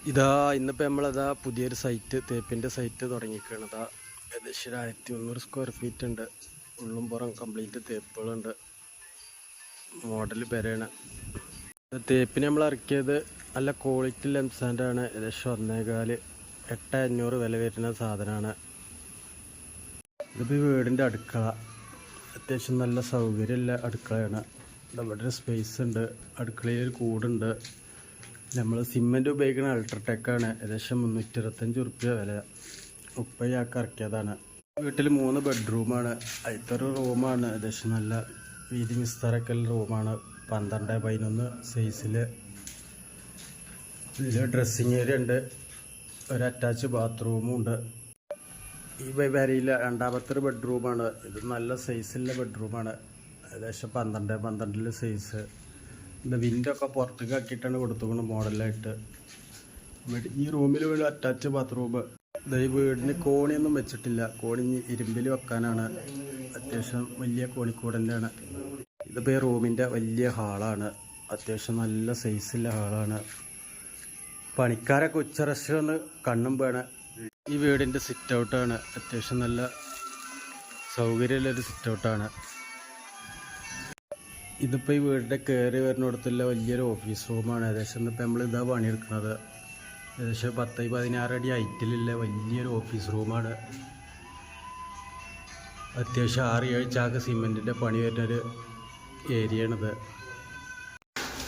ഇതാ ഇന്നിപ്പോൾ നമ്മളതാ പുതിയൊരു സൈറ്റ് തേപ്പിൻ്റെ സൈറ്റ് തുടങ്ങിയിരിക്കുകയാണ്. ഇതാ ഏകദേശം 1100 സ്ക്വയർ ഫീറ്റ് ഉണ്ട്. ഉള്ളും പുറം കംപ്ലീറ്റ് തേപ്പുകളുണ്ട്. മോഡൽ പെരയാണ്. തേപ്പിന് നമ്മൾ ഇറക്കിയത് നല്ല ക്വാളിറ്റി ലെംസാൻഡാണ്. ഏകദേശം 1.4 8,500 വില വരുന്ന സാധനമാണ്. ഇതിപ്പോൾ വീടിൻ്റെ അടുക്കള അത്യാവശ്യം നല്ല സൗകര്യമുള്ള അടുക്കളയാണ്. ഇവിടെ ഒരു സ്പേസ് ഉണ്ട്. അടുക്കളയിൽ ഒരു കൂടുണ്ട്. നമ്മൾ സിമെൻറ്റ് ഉപയോഗിക്കുന്ന അൾട്രാടെക്കാണ്. ഏകദേശം 325 റുപ്യ വില. 30 ഇറക്കിയതാണ്. വീട്ടിൽ 3 ബെഡ്റൂമാണ്. അതിലത്തൊരു റൂമാണ്. ഏകദേശം നല്ല വീതി വിസ്താരമൊക്കെ റൂമാണ്. 12x11 സൈസിൽ. ഇതിൽ ഡ്രസ്സിങ് ഏരിയ ഉണ്ട്. ഒരു അറ്റാച്ച് ബാത്റൂമും ഉണ്ട്. ഈ വരയിൽ രണ്ടാമത്തെ ബെഡ്റൂമാണ്. ഇത് നല്ല സൈസിലുള്ള ബെഡ്റൂമാണ്. ഏകദേശം 12x12 സൈസ്. ഇത് വിൻഡൊക്കെ പുറത്തേക്ക് ആക്കിയിട്ടാണ് കൊടുത്തുകൊണ്ട് മോഡലായിട്ട്. ഈ റൂമിൽ വീട് അറ്റാച്ച് ബാത്റൂം. ഈ വീടിന് കോണിയൊന്നും വെച്ചിട്ടില്ല. കോണി ഇരുമ്പിൽ വെക്കാനാണ്. അത്യാവശ്യം വലിയ കോണിക്കൂട് തന്നെയാണ്. ഇതിപ്പോൾ ഈ റൂമിൻ്റെ വലിയ ഹാളാണ്. അത്യാവശ്യം നല്ല സൈസുള്ള ഹാളാണ്. പണിക്കാരൊക്കെ ഉച്ചറസ്റ്റ് ഒന്ന് കണ്ണും വേണം. ഈ വീടിൻ്റെ സിറ്റ് ഔട്ടാണ്. അത്യാവശ്യം നല്ല സൗകര്യമുള്ളൊരു സിറ്റ് ഔട്ടാണ്. ഇതിപ്പോൾ ഈ വീടിൻ്റെ കയറി വരുന്നിടത്തുള്ള വലിയൊരു ഓഫീസ് റൂമാണ്. ഏകദേശം ഇന്നിപ്പോൾ നമ്മൾ ഇതാ പണിയെടുക്കുന്നത്. ഏകദേശം 10x16 അടി ഹൈറ്റിലുള്ള വലിയൊരു ഓഫീസ് റൂമാണ്. അത്യാവശ്യം 6-7 ചാക്ക് സിമെൻറ്റിൻ്റെ പണി വരുന്നൊരു ഏരിയയാണിത്.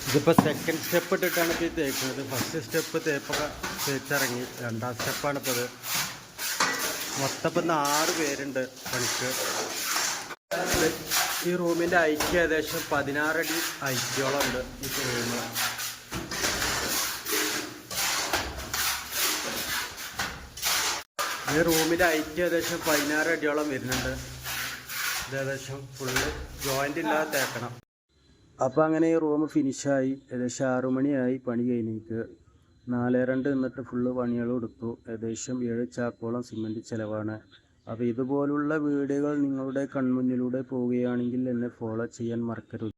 ഇതിപ്പോൾ സെക്കൻഡ് സ്റ്റെപ്പ് ഇട്ടിട്ടാണ് ഇപ്പോൾ ഈ തേക്കുന്നത്. ഫസ്റ്റ് സ്റ്റെപ്പ് തേപ്പൊക്കെ തേച്ചിറങ്ങി. രണ്ടാം സ്റ്റെപ്പാണ് ഇപ്പോൾ ഇത്. മൊത്തം ഇപ്പം 6 പേരുണ്ട് പണിക്ക്. ഈ റൂമിൻ്റെ ഹൈറ്റ് ഏകദേശം 16 അടി ഹൈറ്റോളം ഉണ്ട്. ഈ റൂം റൂമിൻ്റെ ഹൈറ്റ് ഏകദേശം 16 അടിയോളം വരുന്നുണ്ട്. ഇത് ഏകദേശം ഫുള്ള് ജോയിൻ്റ് ഇല്ലാതെ തേക്കണം. അപ്പോൾ അങ്ങനെ ഈ റൂം ഫിനിഷായി. ഏകദേശം 6 മണിയായി പണി കഴിഞ്ഞിട്ട്. 4:02 നിന്നിട്ട് ഫുള്ള് പണികളും എടുത്തു. ഏകദേശം 7 ചാക്കോളം സിമെൻറ്റ് ചിലവാണ്. അപ്പോൾ ഇതുപോലുള്ള വീഡിയോകൾ നിങ്ങളുടെ കൺമുന്നിലൂടെ പോവുകയാണെങ്കിൽ എന്നെ ഫോളോ ചെയ്യാൻ മറക്കരുത്.